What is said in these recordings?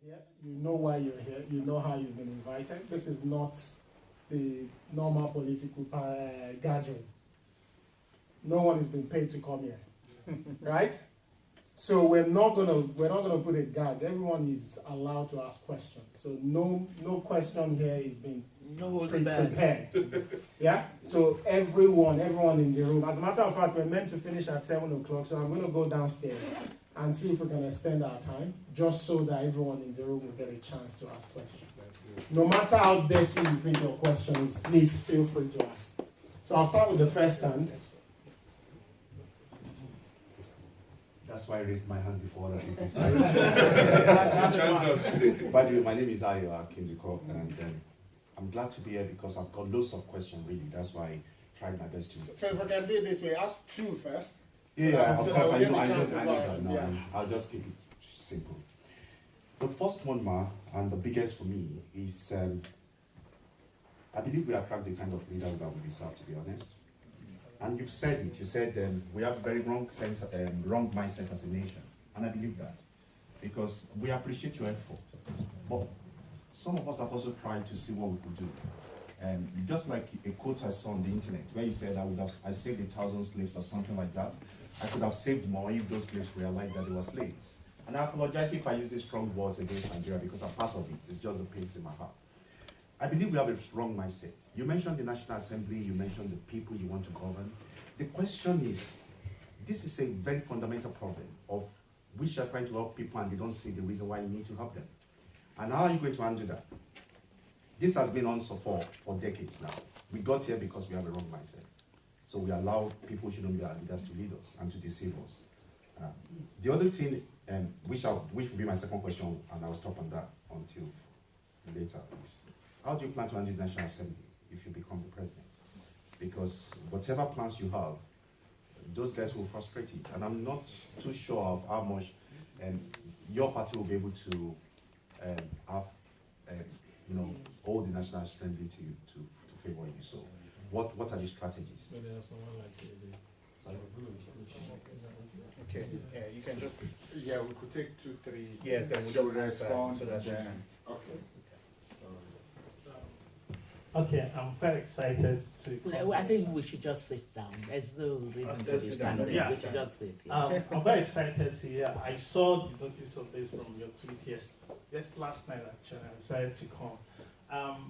here. You know why you're here. You know how you've been invited. This is not the normal political gathering. No one has been paid to come here, right? So we're not gonna put a gag. Everyone is allowed to ask questions. So no question here is being prepared. Yeah. So everyone in the room. As a matter of fact, we're meant to finish at 7 o'clock. So I'm going to go downstairs and see if we can extend our time, just so that everyone in the room will get a chance to ask questions. No matter how dirty you think your question is, please feel free to ask. So I'll start with the first hand. That's why I raised my hand before other people started. By the way, my name is Ayo Akindiko, and I'm glad to be here because I've got loads of questions, really. That's why I tried my best to... So if we can do it this way, ask two first. Yeah, of course, I know that now. Yeah. I'll just keep it simple. The first one, and the biggest for me, is I believe we attract the kind of leaders that we deserve, to be honest. And you've said it. You said we have very wrong mindset as a nation, and I believe that because we appreciate your effort, but some of us have also tried to see what we could do. Just like a quote I saw on the internet where you said I saved 1,000 slaves or something like that. I could have saved more if those slaves realized that they were slaves. And I apologize if I use these strong words against Nigeria because I'm part of it. It's just the pains in my heart. I believe we have a strong mindset. You mentioned the National Assembly, you mentioned the people you want to govern. The question is, this is a very fundamental problem of which are trying to help people and they don't see the reason why you need to help them. And how are you going to handle that? This has been on support for decades now. We got here because we have a wrong mindset. So we allow people who shouldn't be our leaders to lead us and to deceive us. The other thing, which will be my second question, and I'll stop on that until later, is how do you plan to handle the National Assembly if you become the president? Because whatever plans you have, those guys will frustrate it. And I'm not too sure of how much your party will be able to have, all the National Assembly to favor you. So what are the strategies? Okay, yeah, you can just... Yeah, we could take 2, 3... Yes, then we'll just respond so that then... Okay. Okay, I'm quite excited to... I think we should just sit down. There's no reason to be standing. Yeah. We should just sit. Yeah. I'm very excited to hear. I saw the notice of this from your tweet last night actually. I decided to come.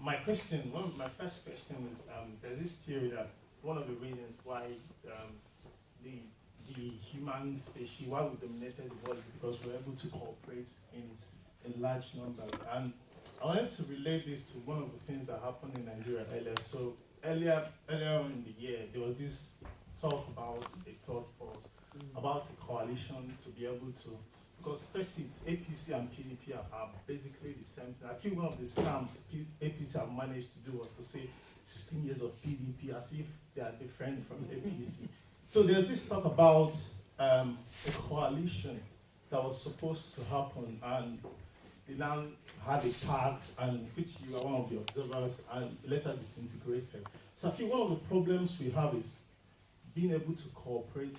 My first question is, there's this theory that one of the reasons why the human species, why we dominated the world, is because we're able to cooperate in large numbers. And I wanted to relate this to one of the things that happened in Nigeria earlier. So earlier in the year, there was this talk about a thought force, about a coalition to be able to, because first it's APC and PDP are basically the same thing. I think one of the scams APC have managed to do was to say 16 years of PDP as if they are different from APC. So there's this talk about a coalition that was supposed to happen, and they now had a pact, and which you are one of the observers, and later disintegrated. So I think one of the problems we have is being able to cooperate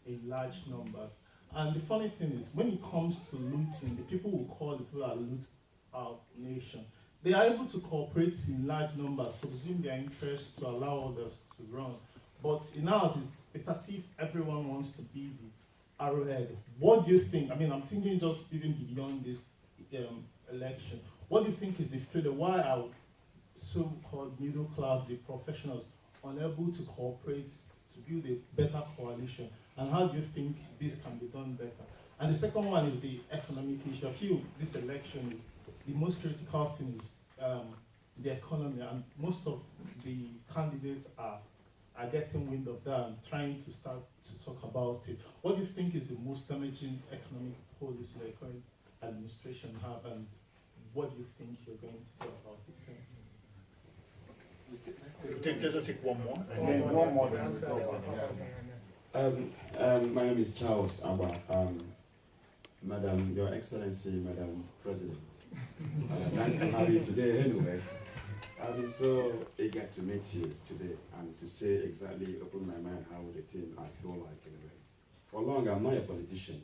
in large numbers. And the funny thing is, when it comes to looting, the people who call the people that loot our nation, they are able to cooperate in large numbers, subsume their interests to allow others to run. But in ours, it's as if everyone wants to be the arrowhead. What do you think? I mean, I'm thinking just even beyond this election. What do you think is the failure? Why are so-called middle class, the professionals, unable to cooperate to build a better coalition? And how do you think this can be done better? And the second one is the economic issue. I feel this election is the most critical thing is the economy, and most of the candidates are getting wind of that and trying to start to talk about it. What do you think is the most damaging economic policy the current administration have, and what do you think you're going to do about it? Just take one more. One more. My name is Charles Abba. Madam, Your Excellency, Madam President. Nice to have you today anyway. I've been so eager to meet you today and to say exactly, open my mind how the team I feel like anyway. For long, I'm not a politician,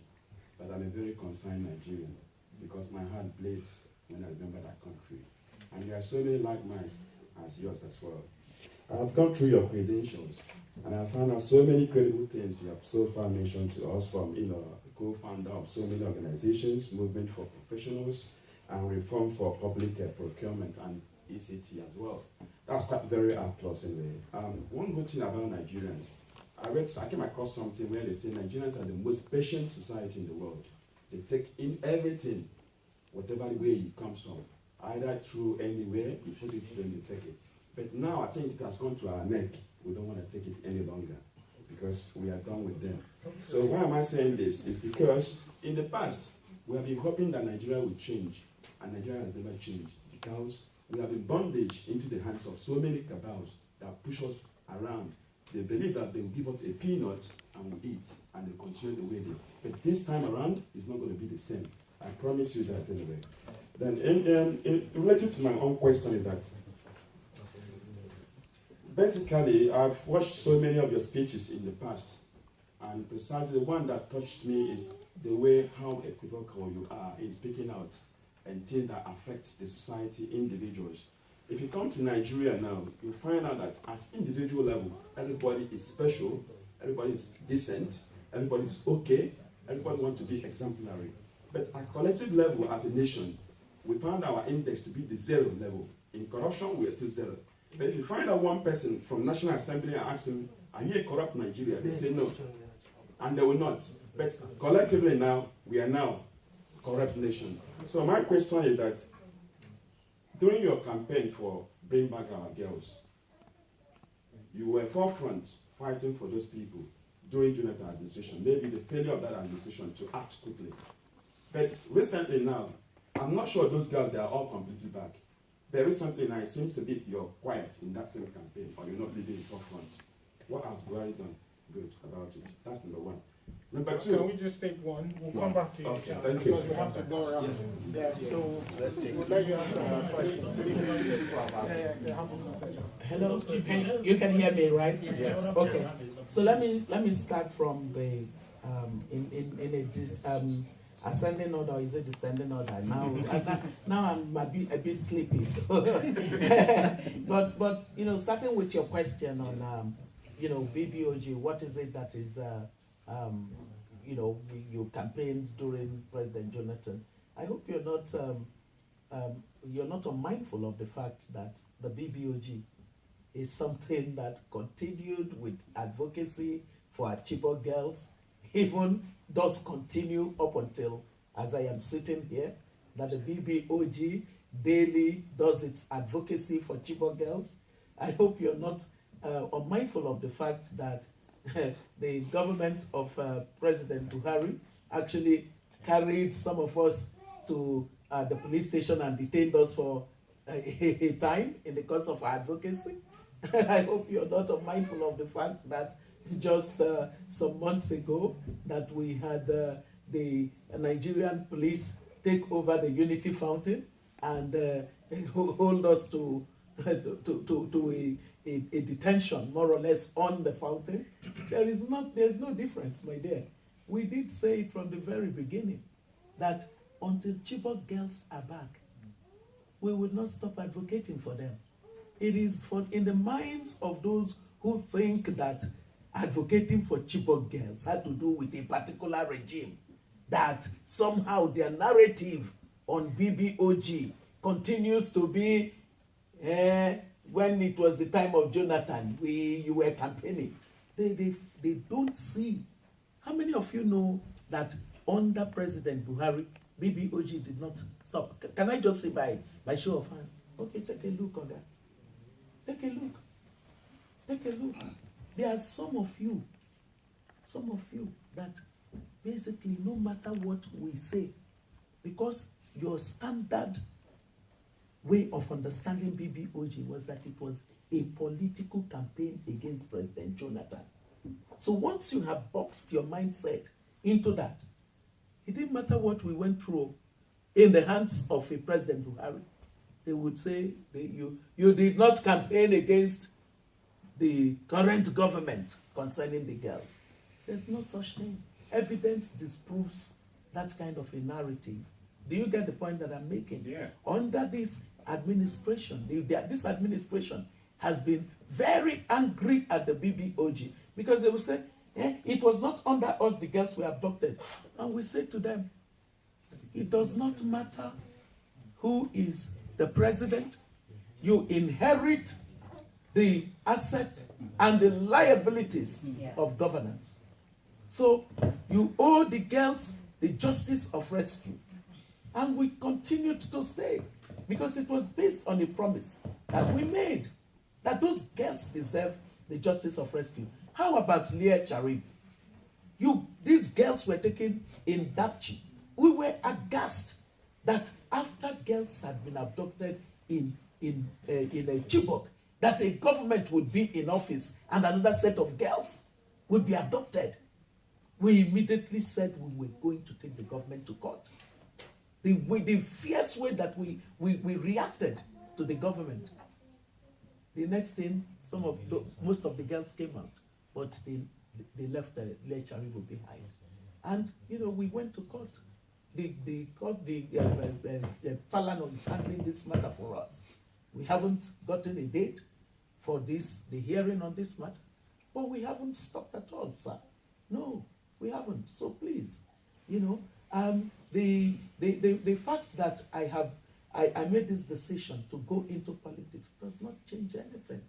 but I'm a very concerned Nigerian. because my heart bleeds when I remember that country. And there are so many like minds as yours as well. I have gone through your credentials, and I found out so many credible things you have so far mentioned to us from, co-founder of so many organizations, movement for professionals, and reform for public procurement and ECT as well. That's quite very applause anyway. One good thing about Nigerians, I came across something where they say Nigerians are the most patient society in the world. They take in everything, whatever way it comes from, either through anywhere, you put it, then you take it. But now I think it has gone to our neck. We don't want to take it any longer because we are done with them. So why am I saying this? It's because in the past, we have been hoping that Nigeria will change, and Nigeria has never changed because we have been bondage into the hands of so many cabals that push us around. They believe that they will give us a peanut and we eat, and they continue the way they. But this time around, it's not going to be the same. I promise you that anyway. Then, in related to my own question is that, basically, I've watched so many of your speeches in the past, and precisely the one that touched me is the way how equivocal you are in speaking out and things that affect the society, individuals. If you come to Nigeria now, you find out that at individual level, everybody is special, everybody is decent, everybody is okay, everybody wants to be exemplary. But at collective level as a nation, we found our index to be the 0 level. In corruption, we are still 0. But if you find out one person from National Assembly and ask him, are you a corrupt Nigeria? They say no. And they will not. But collectively now, we are now a corrupt nation. So my question is that, during your campaign for Bring Back Our Girls, you were forefront fighting for those people during Jonathan administration, maybe the failure of that administration to act quickly. But recently now, I'm not sure those girls, they are all completely back. But recently now, it seems a bit you're quiet in that same campaign, or you're not leading the forefront. What has Buhari done good about it? That's number one. Number two. Can we just take one? We'll come back to you. Okay, thank you. Because we have to go around. Yeah, so we'll let you answer some questions. Hello, you can hear me, right? Yes. Okay. So let me start from the ascending order. Is it descending order? Now I'm a bit sleepy. So but starting with your question on BBOG, what is it that is you campaigned during President Jonathan? I hope you're not unmindful of the fact that the BBOG is something that continued with advocacy for our Chibok girls, even does continue up until, as I am sitting here, that the BBOG daily does its advocacy for Chibok girls. I hope you're not unmindful of the fact that the government of President Buhari actually carried some of us to the police station and detained us for a time in the course of our advocacy. I hope you're not unmindful of the fact that just some months ago that we had the Nigerian police take over the Unity Fountain and hold us to a detention, more or less, on the fountain. There's no difference, my dear. We did say it from the very beginning that until Chibok girls are back, we would not stop advocating for them. It is in the minds of those who think that advocating for Chibok girls had to do with a particular regime, that somehow their narrative on BBOG continues to be when it was the time of Jonathan, you were campaigning. They don't see. How many of you know that under President Buhari, BBOG did not stop? Can I just say by show of hands? Okay, take a look on that. Take a look. Take a look. There are some of you that basically no matter what we say, because your standard way of understanding BBOG was that it was a political campaign against President Jonathan. So once you have boxed your mindset into that, it didn't matter what we went through in the hands of a President Buhari. They would say you did not campaign against the current government concerning the girls. There's no such thing. Evidence disproves that kind of a narrative Do you get the point that I'm making? Yeah. Under this administration, this administration has been very angry at the BBOG because they will say, it was not under us the girls were abducted. And we say to them, it does not matter who is the president. You inherit the assets and the liabilities of governance. So you owe the girls the justice of rescue. And we continued to stay because it was based on a promise that we made that those girls deserve the justice of rescue. How about Leah Charib? These girls were taken in Dapchi. We were aghast that after girls had been abducted in Chibok, that a government would be in office and another set of girls would be abducted. We immediately said we were going to take the government to court. The fierce way that we reacted to the government. The next thing, most of the girls came out, but they left the Lecharibo behind. And, we went to court. The Falano is handling this matter for us. We haven't gotten a date for the hearing on this matter, but we haven't stopped at all, sir. No, we haven't. So please, the fact that I made this decision to go into politics does not change anything.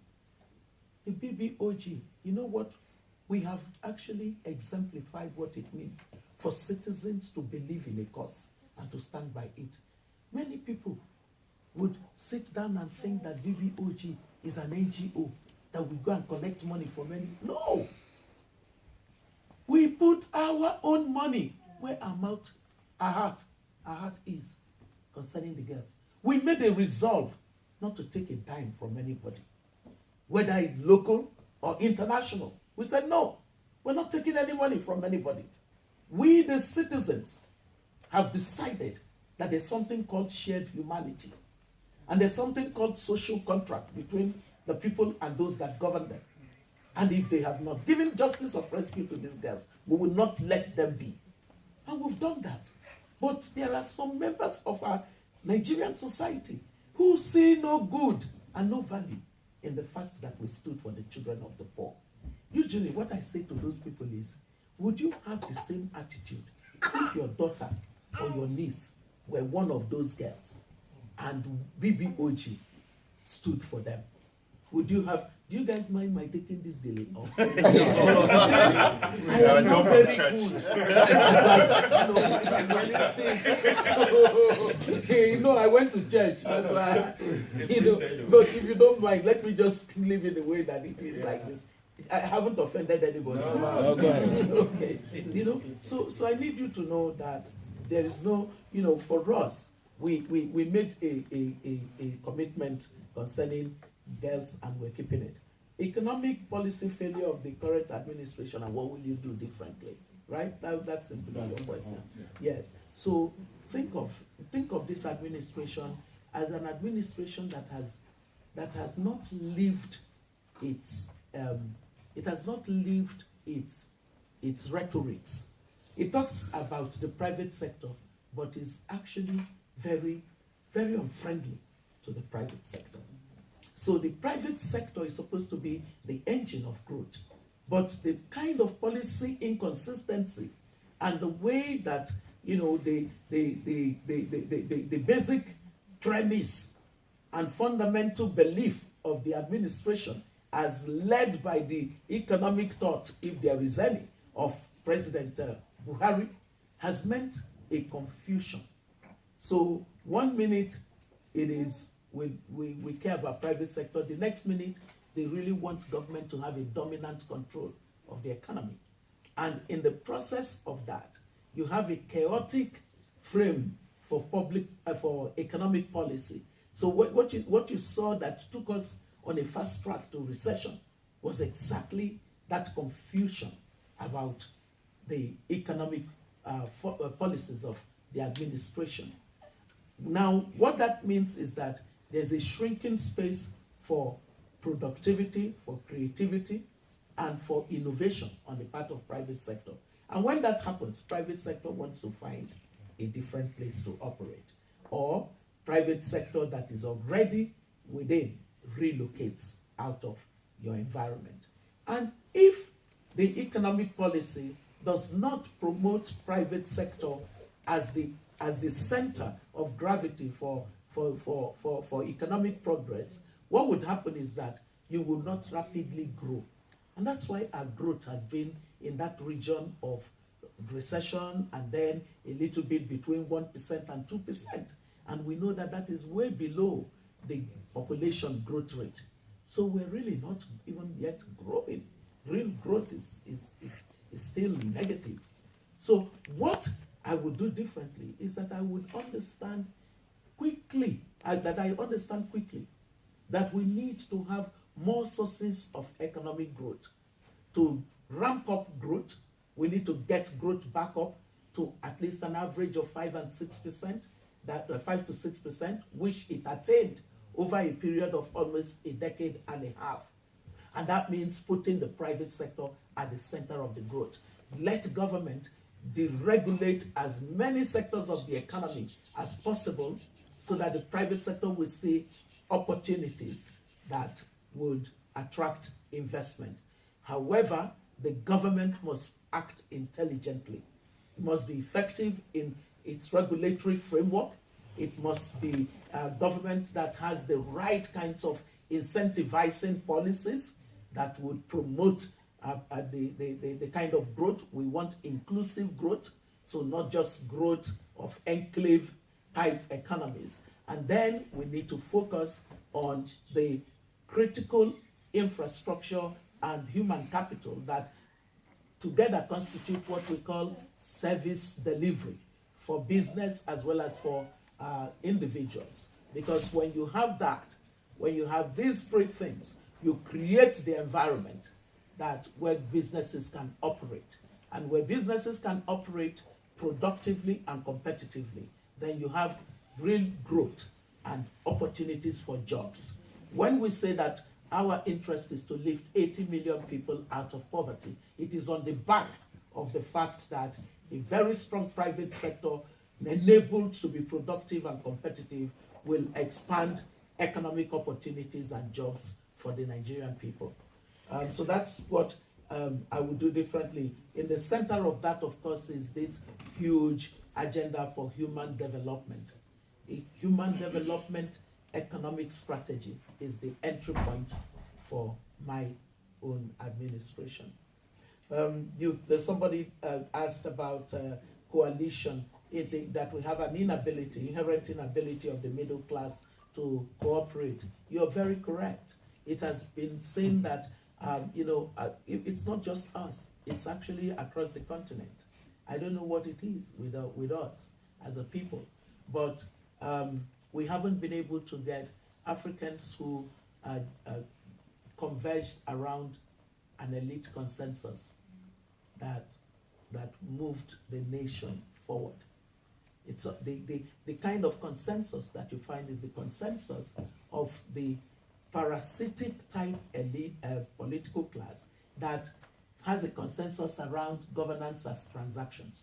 The BBOG, you know what? We have actually exemplified what it means for citizens to believe in a cause and to stand by it. Many people would sit down and think that BBOG is an NGO that we go and collect money from any. No! We put our own money where our heart is concerning the girls. We made a resolve not to take a dime from anybody, whether it's local or international. We said, no, we're not taking any money from anybody. We, the citizens, have decided that there's something called shared humanity. And there's something called social contract between the people and those that govern them. And if they have not given justice of rescue to these girls, we will not let them be. And we've done that. But there are some members of our Nigerian society who see no good and no value in the fact that we stood for the children of the poor. Usually what I say to those people is, would you have the same attitude if your daughter or your niece were one of those girls and BBOG stood for them? Would you have, do you guys mind my taking this daily off? I am not very good. I went to church. That's why I had to, but if you don't mind, let me just live in the way that it is like this. I haven't offended anybody. No, go ahead. Okay. So I need you to know that there is no, for us, we made a commitment concerning girls and we're keeping it. Economic policy failure of the current administration, and what will you do differently? Right? That's the question. Yes. So think of this administration as an administration that has not lived its its rhetorics. It talks about the private sector, but is actually very, very unfriendly to the private sector. So the private sector is supposed to be the engine of growth, but the kind of policy inconsistency and the way that the basic premise and fundamental belief of the administration, as led by the economic thought, if there is any, of President Buhari, has meant a confusion. So 1 minute it is we care about private sector, the next minute they really want government to have a dominant control of the economy. And in the process of that, you have a chaotic frame for economic policy. So what you saw that took us on a fast track to recession was exactly that confusion about the economic policies of the administration. Now, what that means is that there's a shrinking space for productivity, for creativity, and for innovation on the part of private sector. And when that happens, private sector wants to find a different place to operate. Or private sector that is already within relocates out of your environment. And if the economic policy does not promote private sector as the center of gravity for economic progress, what would happen is that you will not rapidly grow. And that's why our growth has been in that region of recession and then a little bit between 1% and 2%. And we know that that is way below the population growth rate. So we're really not even yet growing. Real growth is still negative. So what I would do differently is that I would understand quickly, that we need to have more sources of economic growth. To ramp up growth, we need to get growth back up to at least an average of 5 and 6%, 5 to 6%, which it attained over a period of almost a decade and a half. And that means putting the private sector at the center of the growth. Let government deregulate as many sectors of the economy as possible so that the private sector will see opportunities that would attract investment. However, the government must act intelligently. It must be effective in its regulatory framework. It must be a government that has the right kinds of incentivizing policies that would promote the kind of growth. We want inclusive growth, so not just growth of enclave type economies. And then we need to focus on the critical infrastructure and human capital that together constitute what we call service delivery for business as well as for individuals. Because when you have that, when you have these three things, you create the environment that where businesses can operate. And where businesses can operate productively and competitively, then you have real growth and opportunities for jobs. When we say that our interest is to lift 80 million people out of poverty, it is on the back of the fact that a very strong private sector, enabled to be productive and competitive, will expand economic opportunities and jobs for the Nigerian people. So that's what I would do differently. In the center of that, of course, is this huge agenda for human development. A human development economic strategy is the entry point for my own administration. Somebody asked about coalition, that we have an inherent inability of the middle class to cooperate. You're very correct. It has been seen that it's not just us, it's actually across the continent. I don't know what it is with us as a people, but we haven't been able to get Africans who converged around an elite consensus that moved the nation forward. It's the kind of consensus that you find is the consensus of the parasitic type elite political class that has a consensus around governance as transactions.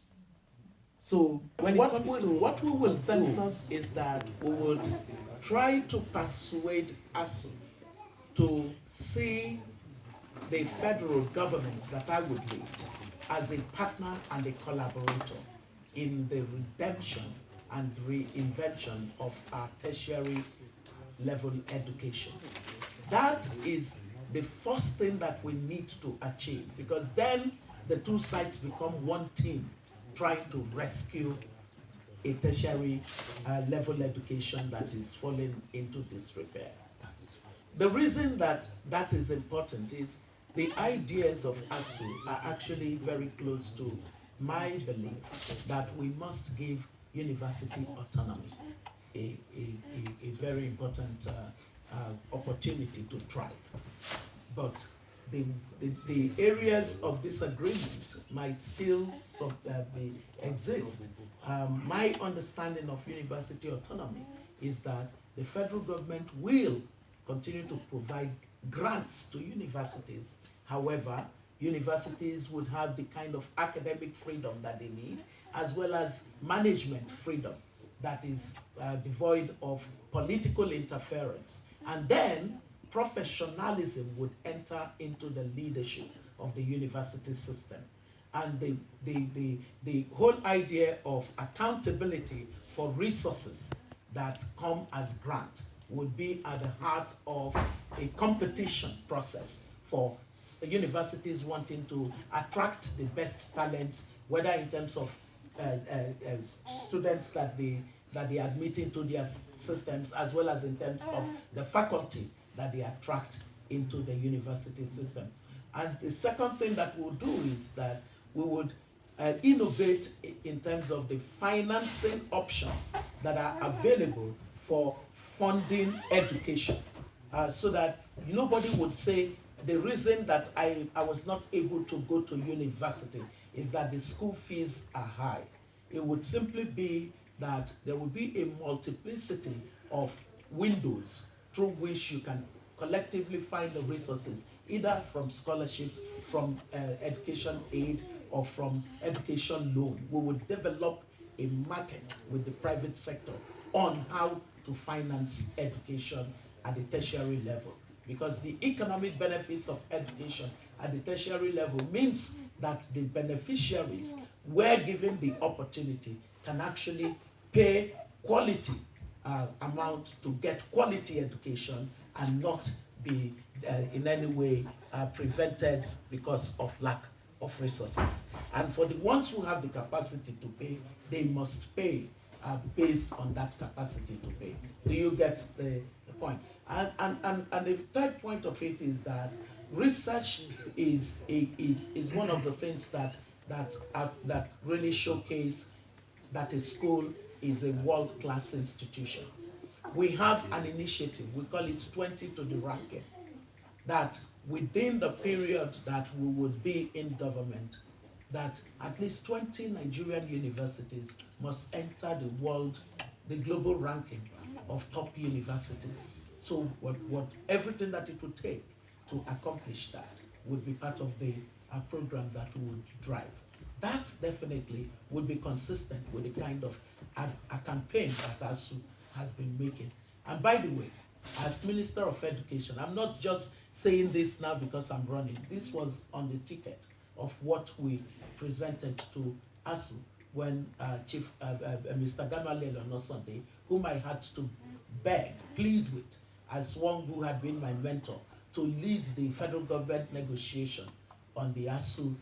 So what we will census is that we would try to persuade ASU to see the federal government that I would lead as a partner and a collaborator in the redemption and reinvention of our tertiary level education. That is the first thing that we need to achieve, because then the two sides become one team trying to rescue a tertiary level education that is falling into disrepair. The reason that that is important is the ideas of ASU are actually very close to my belief that we must give university autonomy, a very important opportunity to thrive. But the areas of disagreement might still exist. My understanding of university autonomy is that the federal government will continue to provide grants to universities. However, universities would have the kind of academic freedom that they need, as well as management freedom that is devoid of political interference. And then professionalism would enter into the leadership of the university system. And the whole idea of accountability for resources that come as grant would be at the heart of a competition process for universities wanting to attract the best talents, whether in terms of students that they admit into their systems, as well as in terms of the faculty that they attract into the university system. And the second thing that we'll do is that we would innovate in terms of the financing options that are available for funding education, so that nobody would say the reason that I was not able to go to university is that the school fees are high. It would simply be that there will be a multiplicity of windows through which you can collectively find the resources, either from scholarships, from education aid, or from education loan. We will develop a market with the private sector on how to finance education at the tertiary level. Because the economic benefits of education at the tertiary level means that the beneficiaries, were given the opportunity, can actually pay quality amount to get quality education and not be in any way prevented because of lack of resources. And for the ones who have the capacity to pay, they must pay based on that capacity to pay. Do you get the point? And the third point of it is that research is one of the things that really showcase that a school is a world-class institution. We have an initiative, we call it 20 to the ranking, that within the period that we would be in government, that at least 20 Nigerian universities must enter the global ranking of top universities. So everything that it would take to accomplish that would be part of the program that we would drive. That definitely would be consistent with the kind of a campaign that ASU has been making. And by the way, as Minister of Education, I'm not just saying this now because I'm running. This was on the ticket of what we presented to ASU when Mr. Gamaliel on Sunday, whom I had to beg, plead with, as one who had been my mentor, to lead the federal government negotiation on the ASU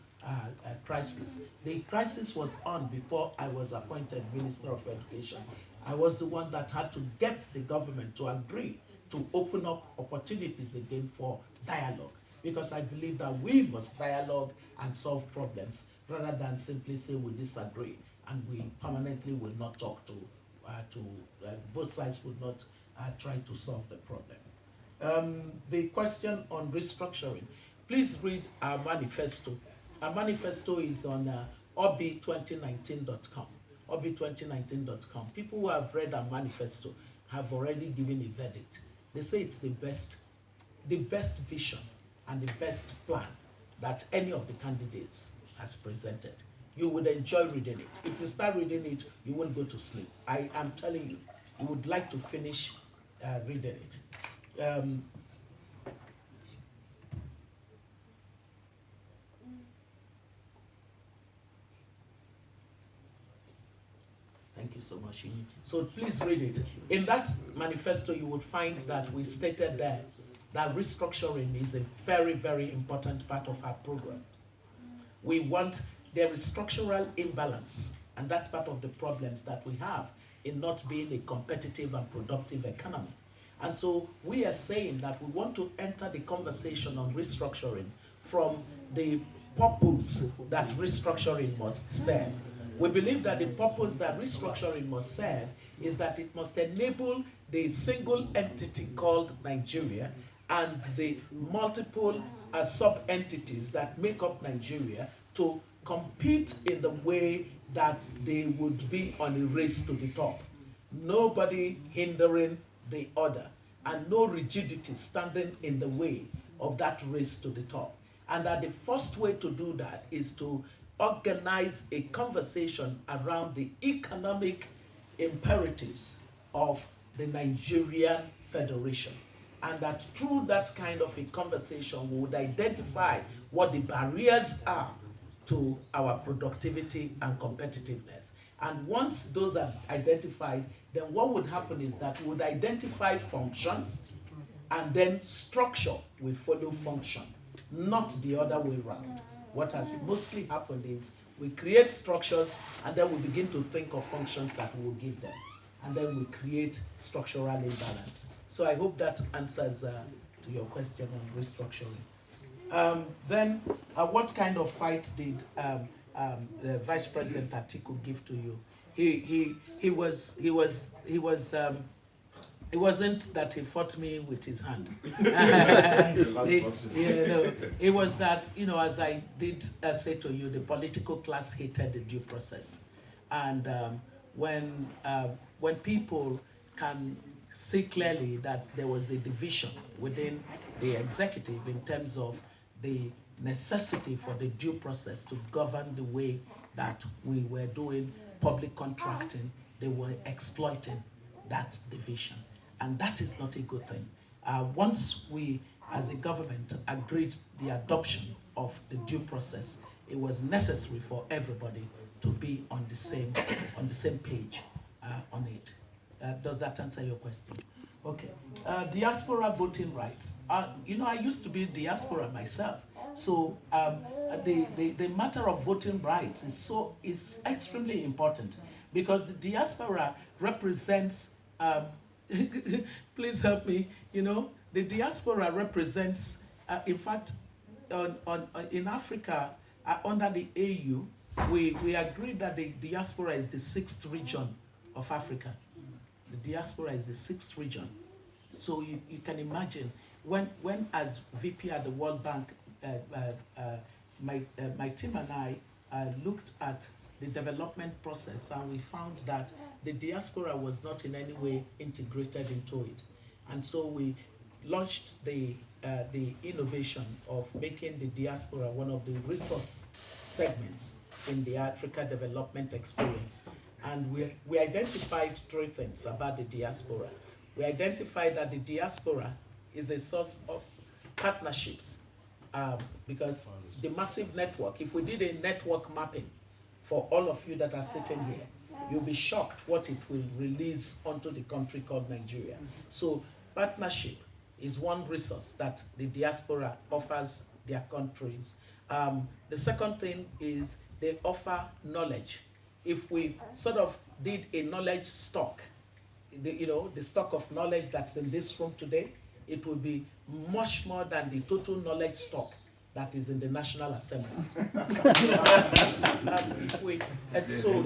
crisis. The crisis was on before I was appointed Minister of Education. I was the one that had to get the government to agree to open up opportunities again for dialogue, because I believe that we must dialogue and solve problems rather than simply say we disagree and we permanently will not talk to both sides would not try to solve the problem. The question on restructuring, please read our manifesto. Our manifesto is on oby2019.com. oby2019.com. People who have read our manifesto have already given a verdict. They say it's the best vision and the best plan that any of the candidates has presented. You would enjoy reading it. If you start reading it, you won't go to sleep. I am telling you, you would like to finish reading it. Thank you so much. So please read it. In that manifesto, you will find that we stated there that restructuring is a very, very important part of our program. We want, there is structural imbalance, and that's part of the problems that we have in not being a competitive and productive economy. And so we are saying that we want to enter the conversation on restructuring from the purpose that restructuring must serve. We believe that the purpose that restructuring must serve is that it must enable the single entity called Nigeria and the multiple sub-entities that make up Nigeria to compete in the way that they would be on a race to the top. Nobody hindering the other, and no rigidity standing in the way of that race to the top. And that the first way to do that is to organize a conversation around the economic imperatives of the Nigerian Federation. And that through that kind of a conversation, we would identify what the barriers are to our productivity and competitiveness. And once those are identified, then what would happen is that we would identify functions, and then structure will follow function, not the other way around. What has mostly happened is we create structures, and then we begin to think of functions that we will give them. And then we create structural imbalance. So I hope that answers to your question on restructuring. Then, what kind of fight did the Vice President Atiku give to you? It wasn't that he fought me with his hand. It was that, as I did say to you, the political class hated the due process. And when people can see clearly that there was a division within the executive in terms of the necessity for the due process to govern the way that we were doing public contracting, they were exploiting that division. And that is not a good thing. Once we, as a government, agreed the adoption of the due process, it was necessary for everybody to be on the same page on it. Does that answer your question? Okay. Diaspora voting rights. I used to be diaspora myself. So the matter of voting rights is extremely important, because the diaspora represents, please help me, the diaspora represents, in fact, in Africa, under the AU, we agreed that the diaspora is the 6th region of Africa. The diaspora is the 6th region. So you can imagine, when as VP at the World Bank, my team and I looked at the development process, and we found that the diaspora was not in any way integrated into it. And so we launched the innovation of making the diaspora one of the resource segments in the Africa development experience. And we identified 3 things about the diaspora. We identified that the diaspora is a source of partnerships, because the massive network, if we did a network mapping for all of you that are sitting here, you'll be shocked what it will release onto the country called Nigeria. So partnership is one resource that the diaspora offers their countries. The second thing is they offer knowledge. If we sort of did a knowledge stock, the stock of knowledge that's in this room today, it will be much more than the total knowledge stock that is in the National Assembly. So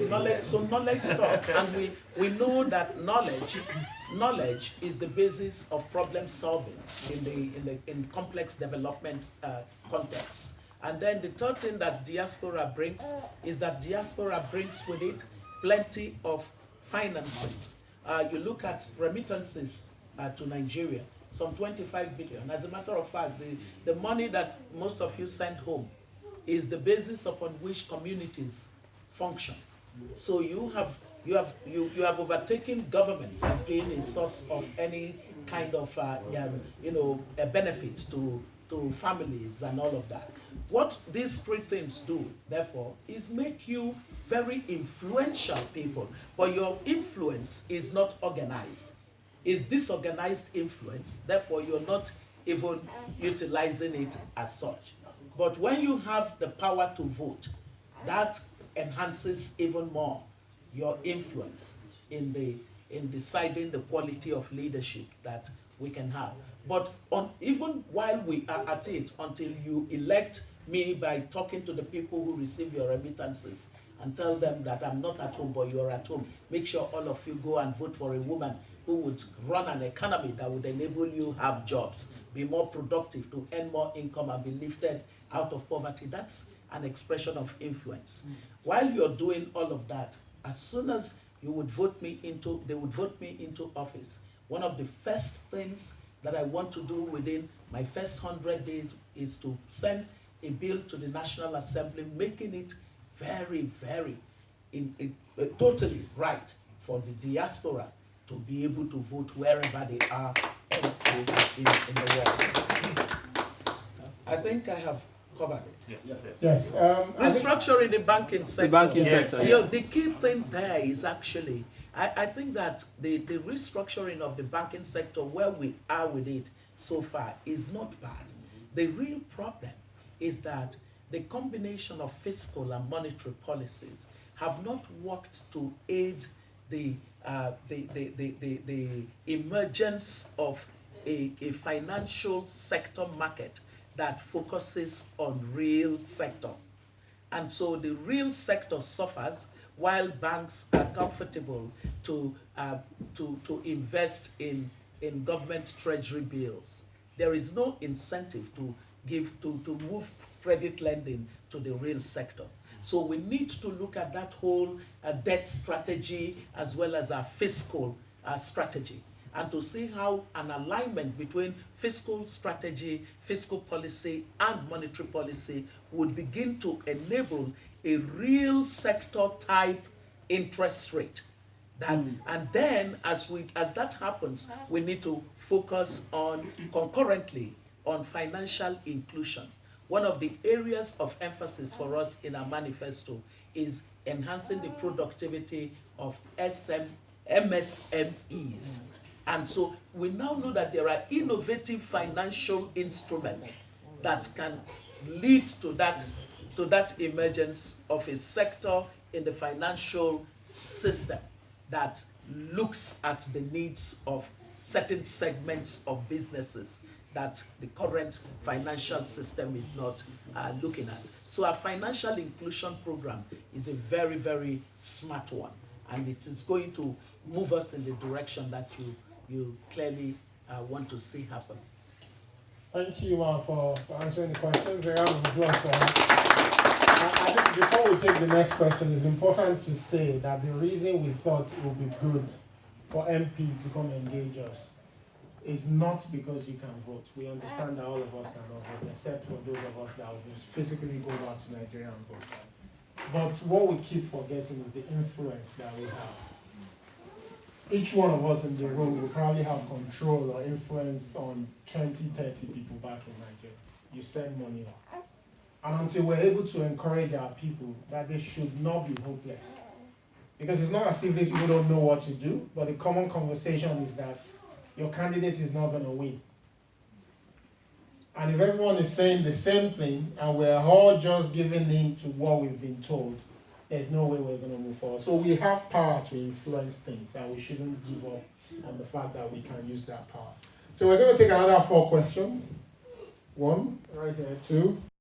knowledge stock, and we know that knowledge is the basis of problem solving in complex development contexts. And then the third thing that diaspora brings is that diaspora brings with it plenty of financing. You look at remittances to Nigeria, some 25 billion. As a matter of fact, the money that most of you send home is the basis upon which communities function. So you have overtaken government as being a source of any kind of benefits to families and all of that. What these 3 things do, therefore, is make you very influential people, but your influence is not organized. It's disorganized influence, therefore you're not even utilizing it as such. But when you have the power to vote, that enhances even more your influence in deciding the quality of leadership that we can have. But even while we are at it, until you elect me by talking to the people who receive your remittances and tell them that I'm not at home, but you're at home, make sure all of you go and vote for a woman who would run an economy that would enable you have jobs, be more productive, to earn more income and be lifted out of poverty. That's an expression of influence. While you're doing all of that, as soon as they would vote me into office, one of the first things that I want to do within my first 100 days is to send a bill to the National Assembly, making it very, very totally right for the diaspora to be able to vote wherever they are in the world. I think I have covered it. Yes. Restructuring the banking sector. The banking sector, You know, the key thing there is actually, I think that the restructuring of the banking sector, where we are with it so far, is not bad. The real problem is that the combination of fiscal and monetary policies have not worked to aid the emergence of a financial sector market that focuses on real sector. And so the real sector suffers while banks are comfortable to invest in government treasury bills. There is no incentive to move credit lending to the real sector. So we need to look at that whole debt strategy as well as our fiscal strategy, and to see how an alignment between fiscal strategy, fiscal policy, and monetary policy would begin to enable a real sector type interest rate. And then as that happens, we need to focus on concurrently on financial inclusion. One of the areas of emphasis for us in our manifesto is enhancing the productivity of MSMEs. And so we now know that there are innovative financial instruments that can lead to that emergence of a sector in the financial system that looks at the needs of certain segments of businesses that the current financial system is not looking at. So our financial inclusion program is a very, very smart one, and it is going to move us in the direction that you clearly want to see happen. Thank you for answering the questions. A round of applause for that. I think before we take the next question, it's important to say that the reason we thought it would be good for MP to come engage us is not because you can vote. We understand that all of us cannot vote, except for those of us that will physically go out to Nigeria and vote. But what we keep forgetting is the influence that we have. Each one of us in the room will probably have control or influence on 20, 30 people back in Nigeria. You send money out. And until we're able to encourage our people that they should not be hopeless. Because it's not as if these people don't know what to do, but the common conversation is that your candidate is not going to win. And if everyone is saying the same thing, and we're all just giving in to what we've been told, there's no way we're going to move forward. So we have power to influence things, and we shouldn't give up on the fact that we can use that power. So we're going to take another 4 questions. 1, right there, 2.